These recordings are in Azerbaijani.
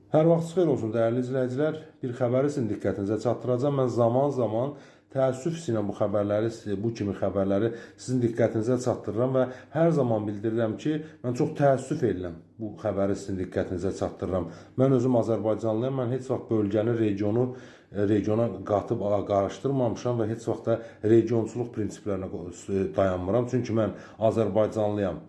Hər vaxt xeyir olsun dəyərli izləyicilər. Bir xəbəri sizin diqqətinizə çatdıracağam. Mən zaman-zaman təəssüf ilə bu xəbərləri, bu kimi xəbərləri sizin diqqətinizə çatdırıram və hər zaman bildirirəm ki, mən çox təəssüf edirəm bu xəbəri sizin diqqətinizə çatdırıram. Mən özüm Azərbaycanlıyam. Mən heç vaxt bölgəni, regiona qatıb qarışdırmamışam və heç vaxt da regionçuluq prinsiplərinə dayanmıram. Çünki mən Azərbaycanlıyam.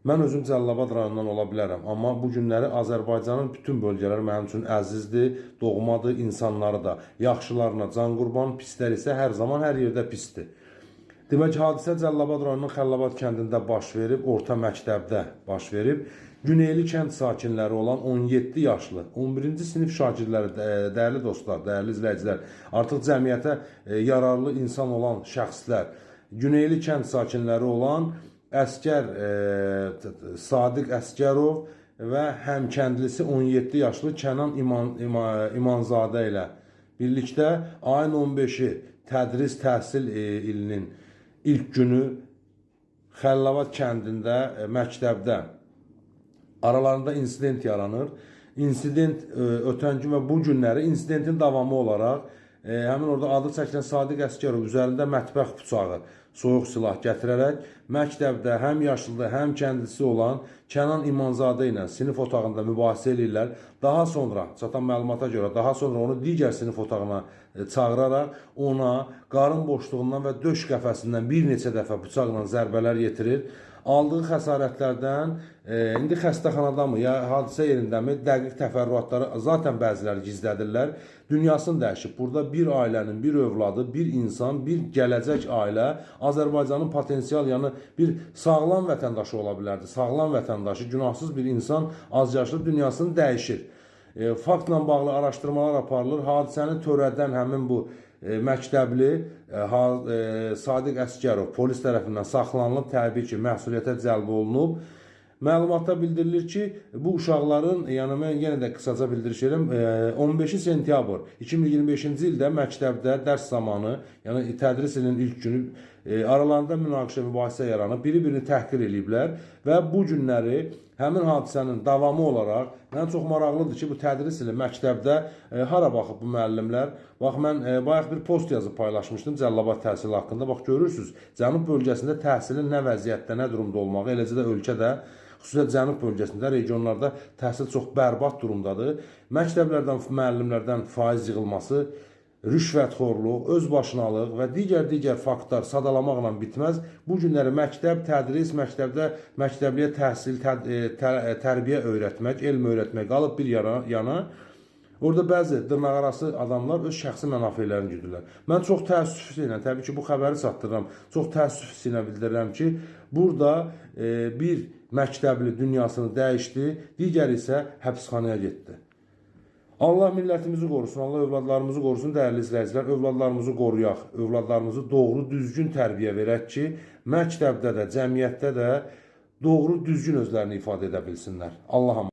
Mən özüm Cəlilabad rayonundan ola bilərəm, amma bu günləri Azərbaycanın bütün bölgələri mənim üçün əzizdir, doğmadır, insanları da, yaxşılarına can qurban, pislər isə hər zaman hər yerdə pisdir. Demək, hadisə Cəlilabad rayonunun Xəllabad kəndində baş verib, orta məktəbdə baş verib. Güneyli kənd sakinləri olan 17 yaşlı, 11-ci sinif şagirdləri, dəyərli dostlar, dəyərli izləyicilər, artıq cəmiyyətə yararlı insan olan şəxslər, Güneyli kənd sakinləri olan Sadiq Əsgərov və həmkəndlisi 17 yaşlı Kənan İmanzadə ilə birlikdə ayın 15-i tədris təhsil ilinin ilk günü Xəllabad kəndində, məktəbdə aralarında insident yaranır. İnsident ötən gün və bu günləri insidentin davamı olaraq həmin orada adı çəkilən Sadiq Əsgərov üzərində mətbəx bıçağı, soyuq silah gətirərək məktəbdə həm yaşlıdır, həm kəndlisi olan Kənan İmanzadə ilə sinif otağında mübahisə edirlər. Daha sonra, çatan məlumata görə, daha sonra onu digər sinif otağına çağıraraq ona qarın boşluğundan və döş qəfəsindən bir neçə dəfə bıçaqla zərbələr yetirir. Aldığı xəsarətlərdən indi xəstəxanadamı, ya hadisə yerindəmi, dəqiq təfərrüatları zaten bəziləri gizlədirlər. Dünyasını dəyişib. Burada bir ailənin, bir övladı, bir insan, bir gələcək ailə Azərbaycanın potensial, yəni bir sağlam vətəndaşı ola bilərdi. Sağlam vətəndaşı, günahsız bir insan azyaşlı dünyasını dəyişir. Faktla bağlı araşdırmalar aparılır. Hadisəni törədən həmin bu məktəbli Sadiq Əsgərov polis tərəfindən saxlanılıb, təbii ki, məsuliyyətə cəlb olunub. Məlumatda bildirilir ki, bu uşaqların, yəni mən yenə də qısaca bildiriş edirəm, 15 sentyabr 2025-ci ildə məktəbdə dərs zamanı, yəni tədris ilinin ilk günü aralarında münaqişə, mübahisə yaranıb, biri-birini təhqir eləyiblər və bu günləri həmin hadisənin davamı olaraq mənə çox maraqlıdır ki, bu tədris ili məktəbdə hara baxıb bu müəllimlər? Bax, mən bayaq bir post yazıb paylaşmışdım Cəlilabad təhsili haqqında. Bax, görürsünüz, Cənub bölgəsində təhsilin nə vəziyyətdə, nə durumda olmağı, eləcə də ölkədə, xüsusilə Cənub bölgəsində, regionlarda təhsil çox bərbad durumdadır. Məktəblərdən, müəllimlərdən faiz yığılması, rüşvətxorluq, özbaşınalıq və digər faktlar sadalamaqla bitməz. Bu günləri məktəb, tədris, məktəbliyə təhsil, tərbiyə öyrətmək, elm öyrətmək qalıb bir yana. Orada bəzi dırnaqarası adamlar öz şəxsi mənafelərini güdürlər. Mən çox təəssüf ilə, təbii ki, bu xəbəri çatdırıram, çox təəssüf ilə bildirirəm ki, burada bir məktəbli dünyasını dəyişdi, digəri isə həbsxanaya getdi. Allah millətimizi qorusun, Allah övladlarımızı qorusun, dəyərli izləyicilər, övladlarımızı qoruyaq, övladlarımızı doğru, düzgün tərbiyə verək ki, məktəbdə də, cəmiyyətdə də doğru, düzgün özlərini ifadə edə bilsinlər. Allah'a